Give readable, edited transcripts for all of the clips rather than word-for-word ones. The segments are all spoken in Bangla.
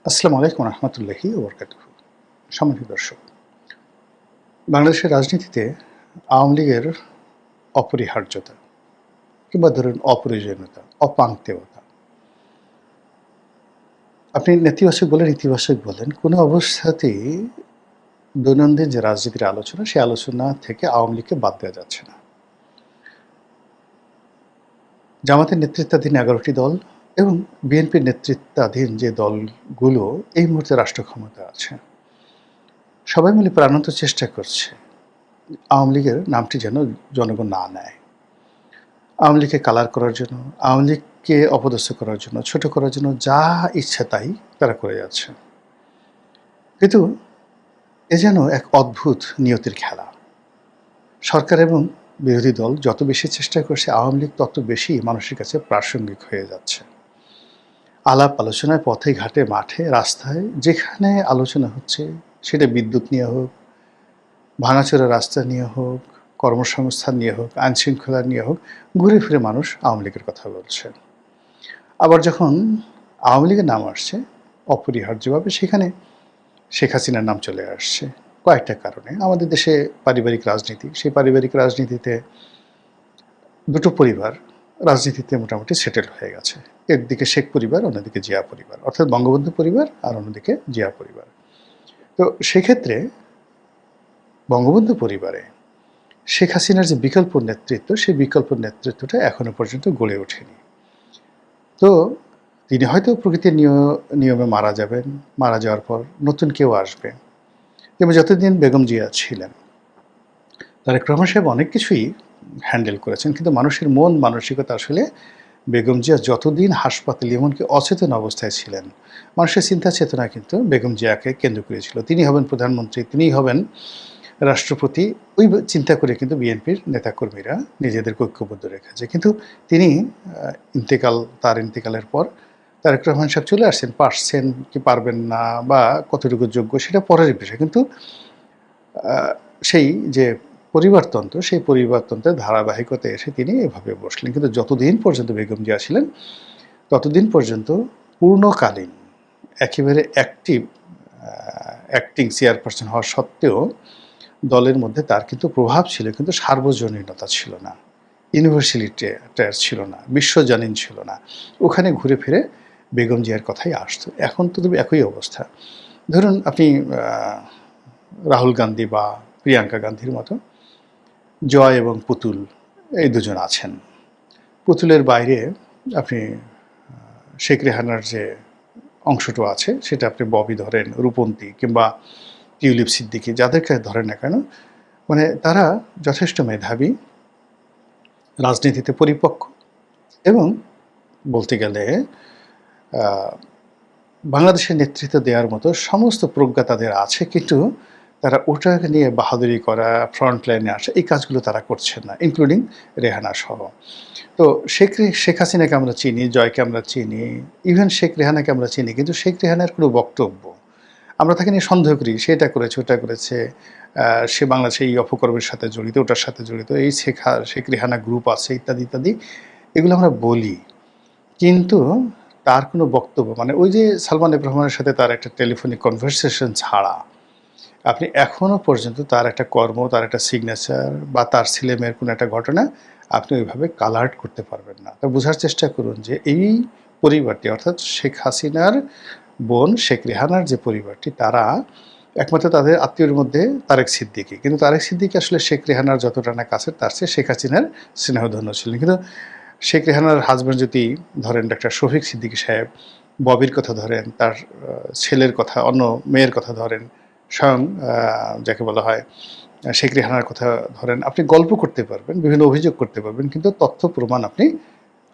আসসালামু আলাইকুম রহমতুল্লাহি ওবরকাতুহু। সম্মানিত দর্শক, বাংলাদেশের রাজনীতিতে আওয়ামী লীগের অপরিহার্যতা কিংবা ধরুন অপ্রয়োজনীয়তা, অপাংক্তেয়তা, আপনি নেতিবাচক বলেন, ইতিবাচক বলেন, কোনো অবস্থাতেই দৈনন্দিন যে রাজনীতির আলোচনা, সেই আলোচনা থেকে আওয়ামী লীগকে বাদ দেওয়া যাচ্ছে না। জামাতের নেতৃত্বাধীন ১১টি দল এবং বিএনপির নেতৃত্বাধীন যে দলগুলো এই মুহূর্তে রাষ্ট্র ক্ষমতায় আছে, সবাই মিলে প্রাণান্ত চেষ্টা করছে আওয়ামী লীগের নামটি যেন জনগণ না নেয়। আওয়ামী লীগকে কালার করার জন্য, আওয়ামী লীগকে অপদস্থ করার জন্য, ছোট করার জন্য যা ইচ্ছা তাই তারা করে যাচ্ছে। কিন্তু এ যেন এক অদ্ভুত নিয়তির খেলা। সরকার এবং বিরোধী দল যত বেশি চেষ্টা করছে, আওয়ামী লীগ তত বেশি মানুষের কাছে প্রাসঙ্গিক হয়ে যাচ্ছে। আলাপ আলোচনায় পথে ঘাটে মাঠে রাস্তায় যেখানে আলোচনা হচ্ছে, সেটা বিদ্যুৎ নিয়ে হোক, ভাঙাচোরা রাস্তা নিয়ে হোক, কর্মসংস্থান নিয়ে হোক, আইনশৃঙ্খলা নিয়ে হোক, ঘুরে ফিরে মানুষ আওয়ামী লীগের কথা বলছে। আবার যখন আওয়ামী লীগের নাম আসছে অপরিহার্যভাবে, সেখানে শেখ হাসিনার নাম চলে আসছে কয়েকটা কারণে। আমাদের দেশে পারিবারিক রাজনীতি, সেই পারিবারিক রাজনীতিতে দুটো পরিবার রাজনীতিতে মোটামুটি সেটেল হয়ে গেছে। একদিকে শেখ পরিবার, অন্যদিকে জিয়া পরিবার, অর্থাৎ বঙ্গবন্ধু পরিবার, আর অন্যদিকে জিয়া পরিবার। তো সেক্ষেত্রে বঙ্গবন্ধু পরিবারে শেখ হাসিনার যে বিকল্প নেতৃত্ব, সেই বিকল্প নেতৃত্বটা এখনো পর্যন্ত গড়ে ওঠেনি। তো তিনি হয়তো প্রকৃতির নিয়মে মারা যাবেন, মারা যাওয়ার পর নতুন কেউ আসবে। যেমন যতদিন বেগম জিয়া ছিলেন, তারেক রহমান সাহেব অনেক কিছুই হ্যান্ডেল করেছেন, কিন্তু মানুষের মন মানসিকতা আসলে বেগম জিয়া যতদিন হাসপাতালে এমনকি অচেতন অবস্থায় ছিলেন, মানুষের চিন্তা চেতনা কিন্তু বেগম জিয়াকে কেন্দ্র করেছিল। তিনি হবেন প্রধানমন্ত্রী, তিনিই হবেন রাষ্ট্রপতি, ওই চিন্তা করে কিন্তু বিএনপির নেতাকর্মীরা নিজেদেরকে ঐক্যবদ্ধ রেখেছে। কিন্তু তিনি তার ইন্তেকালের পর তারেক রহমান সাহেব চলে আসছেন, পারছেন কি পারবেন না বা কতটুকু যোগ্য সেটা পরের বিষয়। কিন্তু সেই যে পরিবারতন্ত্র, সেই পরিবারতন্ত্রের ধারাবাহিকতায় এসে তিনি এভাবে বসলেন। কিন্তু যতদিন পর্যন্ত বেগম জিয়া ছিলেন, ততদিন পর্যন্ত পূর্ণকালীন একেবারে অ্যাক্টিং চেয়ারপারসন হওয়া সত্ত্বেও দলের মধ্যে তার কিন্তু প্রভাব ছিল, কিন্তু সার্বজনীনতা ছিল না, ইউনিভার্সালিটার ছিল না, বিশ্বজনীন ছিল না। ওখানে ঘুরে ফিরে বেগম জিয়ার কথাই আসতো। এখন তো একই অবস্থা। ধরুন আপনি রাহুল গান্ধী বা প্রিয়াঙ্কা গান্ধীর মতো জয় এবং পুতুল, এই দুজন আছেন। পুতুলের বাইরে আপনি শেখ রেহানার যে অংশটা আছে, সেটা আপনি ববি ধরেন, রূপন্তী কিংবা টিউলিপ সিদ্দিকী, যাদেরকে ধরেন না কেন, মানে তারা যথেষ্ট মেধাবী, রাজনীতিতে পরিপক্ক এবং বলতে গেলে বাংলাদেশের নেতৃত্ব দেওয়ার মতো সমস্ত প্রজ্ঞা তাদের আছে, কিন্তু তারা ওটাকে নিয়ে বাহাদুরি করা, ফ্রন্ট লাইনে আসা, এই কাজগুলো তারা করছেন না, ইনক্লুডিং রেহানা সহ। তো শেখ হাসিনাকে আমরা চিনি, জয়কে আমরা চিনি, ইভেন শেখ রেহানাকে আমরা চিনি, কিন্তু শেখ রেহানার কোনো বক্তব্য আমরা তাকে নিয়ে সন্দেহ করি, সে এটা করেছে, ওটা করেছে, সে বাংলাদেশে এই অপকর্মের সাথে জড়িত, ওটার সাথে জড়িত, এই শেখ রেহানা গ্রুপ আছে, ইত্যাদি ইত্যাদি, এগুলো আমরা বলি। কিন্তু তার কোনো বক্তব্য, মানে ওই যে সালমান এফ রহমানের সাথে তার একটা টেলিফোনিক কনভারসেশন ছাড়া আপনি এখনও পর্যন্ত তার একটা কর্ম, তার একটা সিগনেচার বা তার ছেলেমেয়ের কোনো একটা ঘটনা আপনি ওইভাবে কালার্ট করতে পারবেন না। তা বোঝার চেষ্টা করুন যে এই পরিবারটি, অর্থাৎ শেখ হাসিনার বোন শেখ রেহানার যে পরিবারটি, তারা একমাত্র তাদের আত্মীয়র মধ্যে তারেক সিদ্দিকী, কিন্তু তারেক সিদ্দিকী আসলে শেখ রেহানার যতটা না কাছে, তার চেয়ে শেখ হাসিনার স্নেহধন্য ছিলেন। কিন্তু শেখ রেহানার হাজব্যান্ড যদি ধরেন ডাক্তার শফিক সিদ্দিকী সাহেব, ববির কথা ধরেন, তার ছেলের কথা, অন্য মেয়ের কথা ধরেন, স্বয়ং যাকে বলা হয় শেখ রেহানার কথা ধরেন, আপনি গল্প করতে পারবেন, বিভিন্ন অভিযোগ করতে পারবেন, কিন্তু তথ্য প্রমাণ আপনি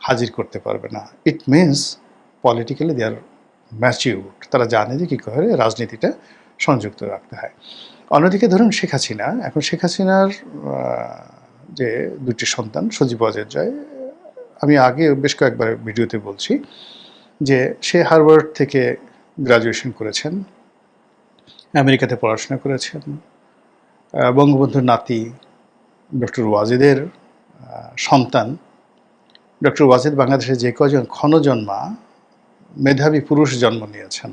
হাজির করতে পারবেন না। It means politically they are matured, তারা জানে যে কী করে রাজনীতিটা সংযুক্ত রাখতে হয়। অন্যদিকে ধরুন শেখ হাসিনা, এখন শেখ হাসিনার যে দুটি সন্তান সজীব ওয়াজেদ জয়, আমি আগে বেশ কয়েকবার ভিডিওতে বলছি যে সে হার্ভার্ড থেকে গ্রাজুয়েশন করেছেন, আমেরিকাতে পড়াশোনা করেছেন, বঙ্গবন্ধুর নাতি ডক্টর ওয়াজেদের সন্তান। ডক্টর ওয়াজেদ বাংলাদেশে যে কজন ক্ষণজন্মা মেধাবী পুরুষ জন্ম নিয়েছেন,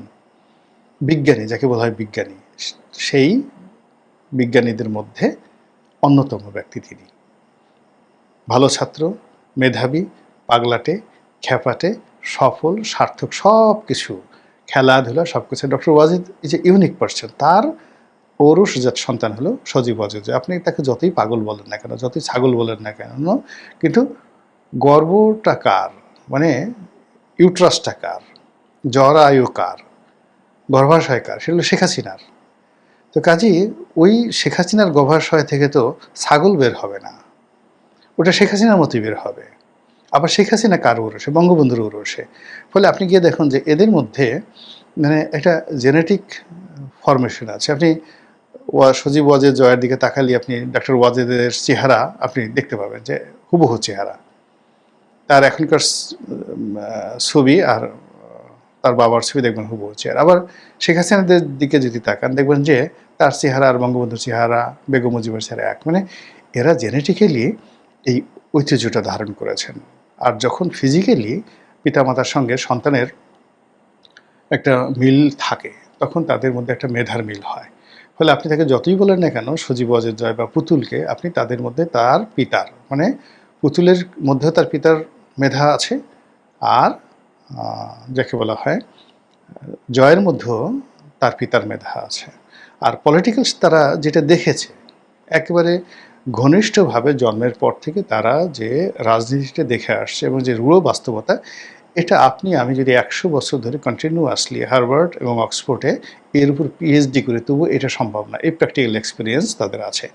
বিজ্ঞানী, যাকে বলা হয় বিজ্ঞানী, সেই বিজ্ঞানীদের মধ্যে অন্যতম ব্যক্তি তিনি। ভালো ছাত্র, মেধাবী, পাগলাটে, খ্যাপাটে, সফল, সার্থক, সব কিছু, খেলাধুলা সব কিছু। Doctor Wazed is a unique person. তার পৌরুষজাত সন্তান হলো সজীব ওয়াজেদ। আপনি তাকে যতই পাগল বলেন না কেন, যতই ছাগল বলেন না কেন, কিন্তু গর্বটা কার, মানে ইউট্রাসটা কার, জরায়ু কার, গর্ভাশয় কার, সেগুলো শেখ হাসিনার। তো কাজেই ওই শেখ হাসিনার গর্ভাশয় থেকে তো ছাগল বের হবে না, ওটা শেখ হাসিনার মতোই বের হবে। আবার শেখ হাসিনা কার ঔরসে? বঙ্গবন্ধুর ঔরসে। ফলে আপনি গিয়ে দেখুন যে এদের মধ্যে মানে একটা জেনেটিক ফরমেশন আছে। আপনি সজীব ওয়াজেদ জয়ের দিকে তাকালে আপনি ডক্টর ওয়াজেদের চেহারা আপনি দেখতে পাবেন যে হুবহু চেহারা। তার এখনকার ছবি আর তার বাবার ছবি দেখবেন হুবহু চেহারা। আবার শেখ হাসিনাদের দিকে যদি তাকান দেখবেন যে তার চেহারা আর বঙ্গবন্ধুর চেহারা, বেগম মুজিবের চেহারা এক। মানে এরা জেনেটিক্যালি এই ঐতিহ্যটা ধারণ করেছেন। আর যখন ফিজিক্যালি পিতামাতার সঙ্গে সন্তানের একটা মিল থাকে, তখন তাদের মধ্যে একটা মেধার মিল হয়। ফলে আপনি তাকে যতই বলেন না কেন সজীব ওয়াজেদ জয় বা পুতুলকে, আপনি তাদের মধ্যে তার পিতার, মানে পুতুলের মধ্যেও তার পিতার মেধা আছে, আর যাকে বলা হয় জয়ের মধ্যেও তার পিতার মেধা আছে। আর পলিটিক্যালস তারা যেটা দেখেছে একেবারে ঘনিষ্ঠভাবে জন্মের পর থেকে, তারা যে রাজনীতিটা দেখে আসছে এবং যে রূঢ় বাস্তবতা, এটা আপনি আমি যদি 100 বছর ধরে কন্টিনিউয়াসলি হার্ভার্ড এবং অক্সফোর্ডে এর উপর পিএইচডি করে, তবু এটা সম্ভব না। এই প্র্যাকটিক্যাল এক্সপিরিয়েন্স তাদের আছে।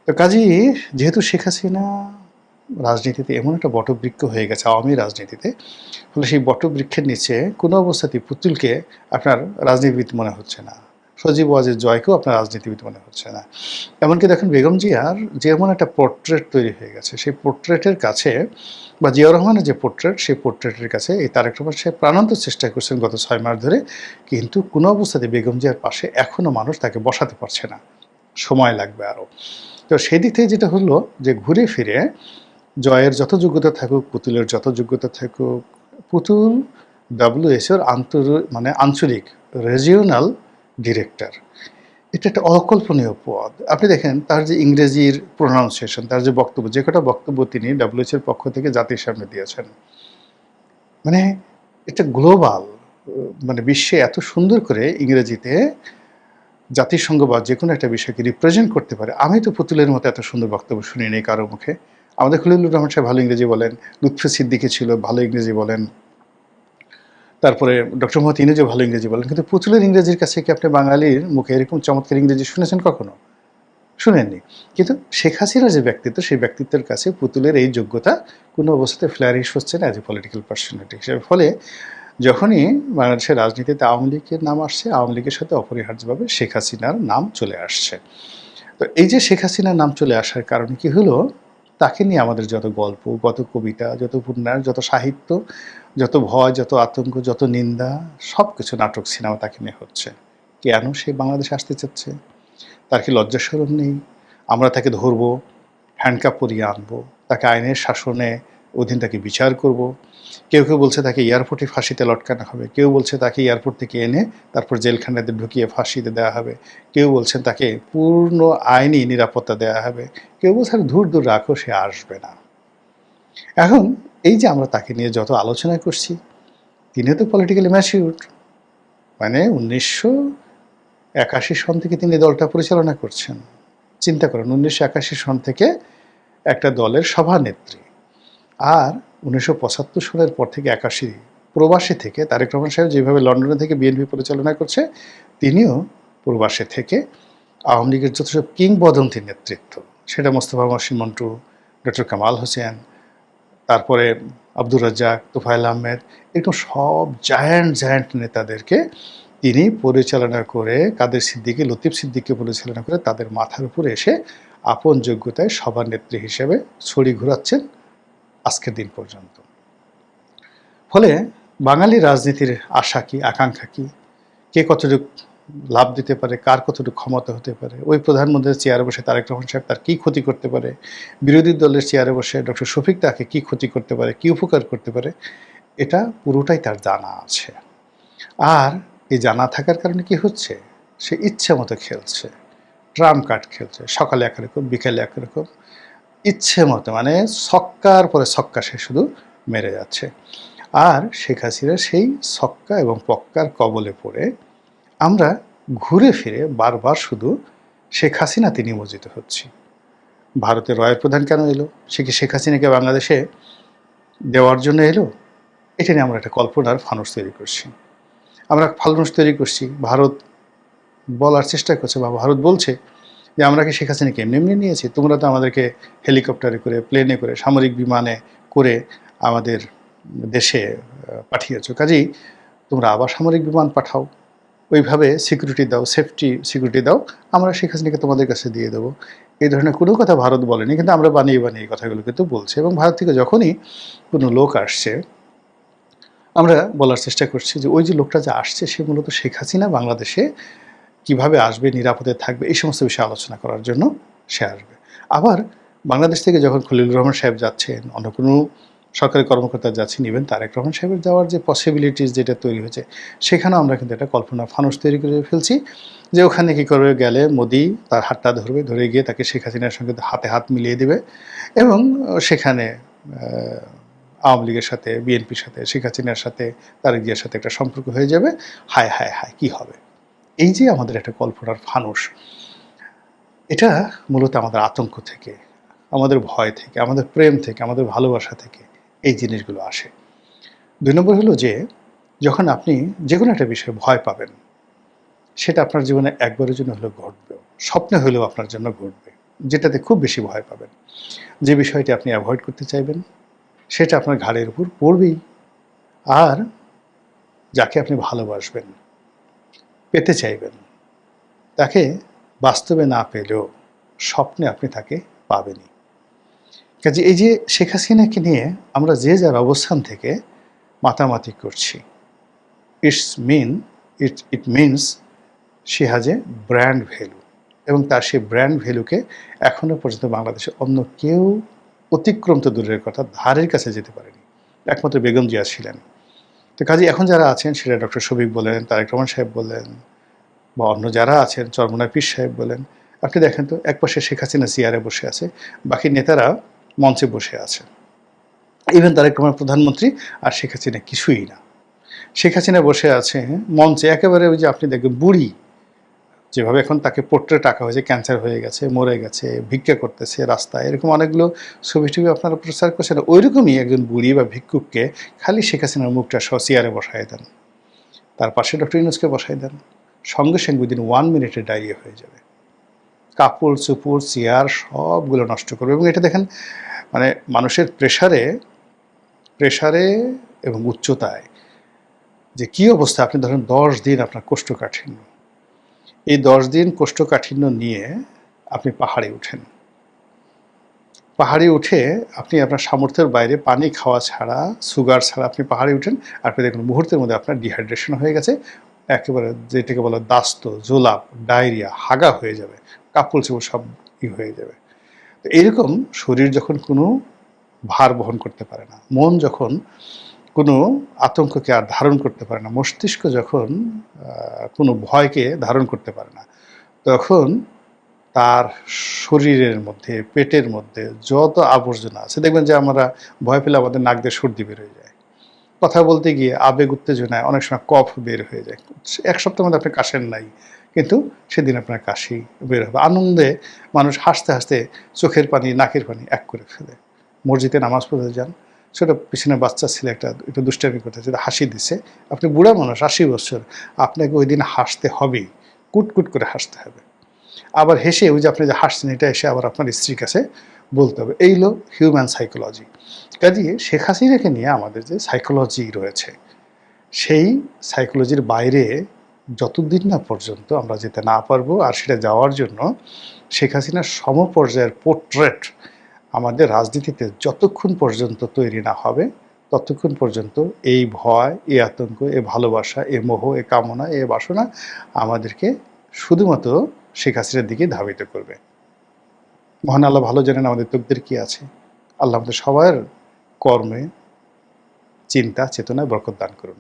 তো কাজেই যেহেতু শেখ হাসিনা রাজনীতিতে এমন একটা বটবৃক্ষ হয়ে গেছে, আওয়ামী রাজনীতিতে, ফলে সেই বটবৃক্ষের নিচে কোনো অবস্থাতেই পুতুলকে আপনার রাজনীতিবিদ মনে হচ্ছে না, সজীব ওয়াজেদ জয়কেও আপনার রাজনীতিবিদ মনে হচ্ছে না। এমনকি দেখুন বেগম জিয়ার যেমন একটা পোর্ট্রেট তৈরি হয়ে গেছে, সেই পোর্ট্রেটের কাছে, বা জিয়াউর রহমানের যে পোর্ট্রেট, সেই পোর্ট্রেটের কাছে এই তারেক রহমান সাহেব প্রাণান্ত চেষ্টা করছেন গত 6 মাস ধরে, কিন্তু কোনো অবস্থাতে বেগম জিয়ার পাশে এখনও মানুষ তাকে বসাতে পারছে না, সময় লাগবে আরও। তো সেই দিক থেকে যেটা হলো যে ঘুরে ফিরে জয়ের যত যোগ্যতা থাকুক, পুতুলের যত যোগ্যতা থাকুক, পুতুল ডাব্লিউএইচওর মানে আঞ্চলিক রিজিওনাল ডিরেক্টর। এটা একটা অকল্পনীয় পদ। আপনি দেখেন তার যে ইংরেজির প্রোনাউন্সিয়েশন, তার যে বক্তব্য, যে কটা বক্তব্য তিনি ডাব্লিউএইচওর পক্ষ থেকে জাতির সামনে দিয়েছেন, মানে এটা গ্লোবাল, মানে বিশ্বে এত সুন্দর করে ইংরেজিতে জাতিসংঘ বা যে কোনো একটা বিষয়কে রিপ্রেজেন্ট করতে পারে। আমি তো পুতুলের মতো এত সুন্দর বক্তব্য শুনি নেই কারো মুখে। আমাদের খলিলুর রহমান সাহেব ভালো ইংরেজি বলেন, লুৎফে সিদ্দিকী ছিল ভালো ইংরেজি বলেন, তারপরে ডক্টর মোহাম্মদ ইনুজও ভালো ইংরেজি বলেন, কিন্তু পুতুলের ইংরেজির কাছে কি আপনি বাঙালির মুখে এরকম চমৎকার ইংরেজি শুনেছেন কখনো? শুনেননি। কিন্তু শেখ হাসিনার যে ব্যক্তিত্ব, সেই ব্যক্তিত্বের কাছে পুতুলের এই যোগ্যতা কোনো অবস্থাতে ফ্লারিশ হচ্ছে না অ্যাজ এ পলিটিক্যাল পার্সোনালিটি হিসেবে। ফলে যখনই বাংলাদেশের রাজনীতিতে আওয়ামী লীগের নাম আসছে, আওয়ামী লীগের সাথে অপরিহার্যভাবে শেখ হাসিনার নাম চলে আসছে। তো এই যে শেখ হাসিনার নাম চলে আসার কারণে কি হলো, তাকে নিয়ে আমাদের যত গল্প, যত কবিতা, যত উপন্যাস, যত সাহিত্য, যত ভয়, যত আতঙ্ক, যত নিন্দা, সব কিছু নাটক সিনেমা তাকে নিয়ে হচ্ছে। কেন সে বাংলাদেশে আসতে চাচ্ছে? তার কি লজ্জা শরম নেই? আমরা তাকে ধরবো, হ্যান্ডকাপ পরিয়ে আনবো, তাকে আইনের শাসনে অধীন তাকে বিচার করব। কেউ কেউ বলছে তাকে এয়ারপোর্টে ফাঁসিতে লটকানো হবে, কেউ বলছে তাকে এয়ারপোর্ট থেকে এনে তারপর জেলখানাতে ঢুকিয়ে ফাঁসিতে দেওয়া হবে, কেউ বলছেন তাকে পূর্ণ আইনি নিরাপত্তা দেওয়া হবে, কেউ বলছে দূর দূর রাখো, সে আসবে না। এখন এই যে আমরা তাকে নিয়ে যত আলোচনা করছি, তিনিও তো পলিটিক্যালি ম্যাচিউরড, মানে 1981 সন থেকে তিনি দলটা পরিচালনা করছেন। চিন্তা করেন, 1981 সন থেকে একটা দলের সভানেত্রী। আর 1975 সালের পর থেকে 81 প্রবাসী থেকে তারেক রহমান সাহেব যেভাবে লন্ডনে থেকে বিএনপি পরিচালনা করছে, তিনিও প্রবাসী থেকে আওয়ামী লীগের যত সব কিংবদন্তির নেতৃত্ব, সেটা মোস্তফা মহসিন মন্টু, ডক্টর কামাল হোসেন, তারপরে আব্দুর রাজ্জাক, তোফায়েল আহমেদ, এরকম সব জায়ান্ট নেতাদেরকে তিনি পরিচালনা করে, কাদের সিদ্দিকী, লতিফ সিদ্দিককে পরিচালনা করে তাদের মাথার উপরে এসে আপন যোগ্যতায় সভানেত্রী হিসেবে ছড়ি ঘোরাচ্ছেন আজকের দিন পর্যন্ত। ফলে বাঙালি রাজনীতির আশা কি, আকাঙ্ক্ষা কি, কে কতটুকু লাভ দিতে পারে, কার কতটুকু ক্ষমতা হতে পারে, ওই প্রধানমন্ত্রীর চেয়ারে বসে তারেক রহমান সাহেব তার কী ক্ষতি করতে পারে, বিরোধী দলের চেয়ারে বসে ডক্টর শফিক তাকে কী ক্ষতি করতে পারে, কী উপকার করতে পারে, এটা পুরোটাই তার জানা আছে। আর এই জানা থাকার কারণে কি হচ্ছে, সে ইচ্ছে মতো খেলছে, ট্রাম্প কার্ড খেলছে, সকালে একরকম বিকেলে একরকম, ইচ্ছে মতো, মানে ছক্কার পরে ছক্কা সে শুধু মেরে যাচ্ছে। আর শেখ হাসিনা সেই ছক্কা এবং পক্কার কবলে পড়ে আমরা ঘুরে ফিরে বারবার শুধু শেখ হাসিনাতে নিমজ্জিত হচ্ছি। ভারতের রয়ের প্রধান কেন এলো? সে কি শেখ হাসিনাকে বাংলাদেশে দেওয়ার জন্য এলো? এটা নিয়ে আমরা একটা কল্পনার ফানুস তৈরি করছি। আমরা ফানুস তৈরি করছি, ভারত বলার চেষ্টা করছে বা ভারত বলছে যে আমরা কি শেখ হাসিনাকে এমনি এমনি নিয়েছি? তোমরা তো আমাদেরকে হেলিকপ্টারে করে, প্লেনে করে, সামরিক বিমানে করে আমাদের দেশে পাঠিয়েছো, কাজেই তোমরা আবার সামরিক বিমান পাঠাও, ওইভাবে সিকিউরিটি দাও, সেফটি সিকিউরিটি দাও, আমরা শেখ হাসিনাকে তোমাদের কাছে দিয়ে দেবো। এই ধরনের কোনো কথা ভারত বলেনি, কিন্তু আমরা বানিয়ে বানিয়ে এই কথাগুলো কিন্তু বলছি। এবং ভারত থেকে যখনই কোনো লোক আসছে, আমরা বলার চেষ্টা করছি যে ওই যে লোকটা যে আসছে সে মূলত শেখ হাসিনা বাংলাদেশে কিভাবে আসবে, নিরাপদে থাকবে, এই সমস্ত বিষয়ে আলোচনা করার জন্য সে আসবে। আবার বাংলাদেশ থেকে যখন খলিলুর রহমান সাহেব যাচ্ছেন, অন্য কোনো সরকারি কর্মকর্তা যাচ্ছেন, ইভেন তারেক রহমান সাহেবের যাওয়ার যে পসিবিলিটিস যেটা তৈরি হয়েছে, সেখানেও আমরা কিন্তু একটা কল্পনা ফানুস তৈরি করে ফেলছি যে ওখানে কী করে গেলে মোদি তার হাতটা ধরবে, ধরে গিয়ে তাকে শেখ হাসিনার সঙ্গে হাতে হাত মিলিয়ে দেবে এবং সেখানে আওয়ামী লীগের সাথে, বিএনপির সাথে, শেখ হাসিনার সাথে, তারেক জিয়ার সাথে একটা সম্পর্ক হয়ে যাবে। হায় হায় হায়, কী হবে? এই যে আমাদের একটা কল্পনার ফানুস, এটা মূলত আমাদের আতঙ্ক থেকে, আমাদের ভয় থেকে, আমাদের প্রেম থেকে, আমাদের ভালোবাসা থেকে এই জিনিসগুলো আসে। ২ নম্বর হলো যে যখন আপনি যে কোনো একটা বিষয়ে ভয় পাবেন, সেটা আপনার জীবনে একবারের জন্য হলেও ঘটবে, স্বপ্নে হলেও আপনার জন্য ঘটবে, যেটাতে খুব বেশি ভয় পাবেন, যে বিষয়টি আপনি অ্যাভয়েড করতে চাইবেন, সেটা আপনার ঘাড়ের উপর পড়বেই। আর যাকে আপনি ভালোবাসবেন, পেতে চাইবেন, তাকে বাস্তবে না পেলেও স্বপ্নে আপনি তাকে পাবেনই। কাজে এই যে শেখ হাসিনাকে নিয়ে আমরা যে যার অবস্থান থেকে মাতামাতি করছি, it means she has a brand value, এবং তার সেই ব্র্যান্ড ভ্যালুকে এখনও পর্যন্ত বাংলাদেশে অন্য কেউ অতিক্রম তো দূরের কথা, ধারের কাছে যেতে পারেনি, একমাত্র বেগম জিয়া ছিলেন। তো কাজে এখন যারা আছেন, সেটা ডক্টর শফিক বলেন, তারেক রহমান সাহেব বলেন, বা অন্য যারা আছেন, চরমোনাই পীর সাহেব বলেন, আপনি দেখেন তো একপাশে শেখ হাসিনা চেয়ারে বসে আছে, বাকি নেতারা মঞ্চে বসে আছে, ইভেন তারেক রহমান প্রধানমন্ত্রী, আর শেখ হাসিনা কিছুই না। শেখ হাসিনা বসে আছে মঞ্চে, একেবারে ওই যে আপনি দেখবেন বুড়ি, যেভাবে এখন তাকে পোর্ট্রেট আঁকা হয়েছে, ক্যান্সার হয়ে গেছে, মরে গেছে, ভিক্ষা করতেছে রাস্তায়, এরকম অনেকগুলো ছবি টবি আপনারা প্রচার করছেন, ওইরকমই একজন বুড়ি বা ভিক্ষুককে খালি শেখ হাসিনার মুখটা সহ চেয়ারে বসায় দেন, তার পাশে ডক্টর ইউনূসকে বসায় দেন, সঙ্গে সঙ্গে উইদিন 1 মিনিটে ডায়রিয়া হয়ে যাবে, কাপড় চোপড় চেয়ার সবগুলো নষ্ট করবে। এবং এটা দেখেন, মানে মানুষের প্রেশারে এবং উচ্চতায় যে কী অবস্থা। আপনি ধরেন 10 দিন আপনার কোষ্ঠকাঠিন্য, এই 10 দিন কোষ্ঠকাঠিন্য নিয়ে আপনি পাহাড়ে উঠেন, পাহাড়ে উঠে আপনি আপনার সামর্থ্যের বাইরে পানি খাওয়া ছাড়া, সুগার ছাড়া আপনি পাহাড়ে উঠেন, আপনি দেখুন মুহূর্তের মধ্যে আপনার ডিহাইড্রেশন হয়ে গেছে, একেবারে যেটাকে বলা দাস্ত, জোলাপ, ডায়রিয়া, হাগা হয়ে যাবে, কাপড় চোপড় সব হয়ে যাবে। তো এইরকম শরীর যখন কোনো ভার বহন করতে পারে না, মন যখন কোনো আতঙ্ককে আর ধারণ করতে পারে না, মস্তিষ্ক যখন কোনো ভয়কে ধারণ করতে পারে না, তখন তার শরীরের মধ্যে, পেটের মধ্যে যত আবর্জনা আছে, দেখবেন যে আমরা ভয় পেলে আমাদের নাক দিয়ে সর্দি বের হয়ে যায়, কথা বলতে গিয়ে আবেগ উত্তেজনায় অনেক সময় কফ বের হয়ে যায়। 1 সপ্তাহের মধ্যে আপনি কাশেন নাই, কিন্তু সেদিন আপনার কাশি বের হবে। আনন্দে মানুষ হাসতে হাসতে চোখের পানি, নাকের পানি এক করে ফেলে। মসজিদে নামাজ পড়তে যান, ছোটো পিছনে বাচ্চা ছেলে একটা একটু দুষ্টামি করতেছে, হাসি দিছে, আপনি বুড়া মানুষ, 80 বছর, আপনাকে ওই দিন হাসতে হবেই, কুটকুট করে হাসতে হবে। আবার হেসে ওই যে আপনি যে হাসছেন, এটা এসে আবার আপনার স্ত্রীর কাছে বলতে হবে। এই হলো হিউম্যান সাইকোলজি। কাজেই শেখ হাসিনাকে নিয়ে আমাদের যে সাইকোলজি রয়েছে, সেই সাইকোলজির বাইরে যতদিন না পর্যন্ত আমরা যেতে না পারবো, আর সেটা যাওয়ার জন্য শেখ হাসিনার সমপর্যায়ের পোর্ট্রেট আমাদের রাজনীতিতে যতক্ষণ পর্যন্ত তৈরি না হবে, ততক্ষণ পর্যন্ত এই ভয়, এই আতঙ্ক, এ ভালোবাসা, এ মোহ, এ কামনা, এ বাসনা আমাদেরকে শুধুমাত্র শেখ হাসিনার দিকে ধাবিত করবে। মহান আল্লাহ ভালো জানেন আমাদের তকদির কী আছে। আল্লাহ আমাদের সবার কর্মে, চিন্তা, চেতনায় বরকত দান করুন।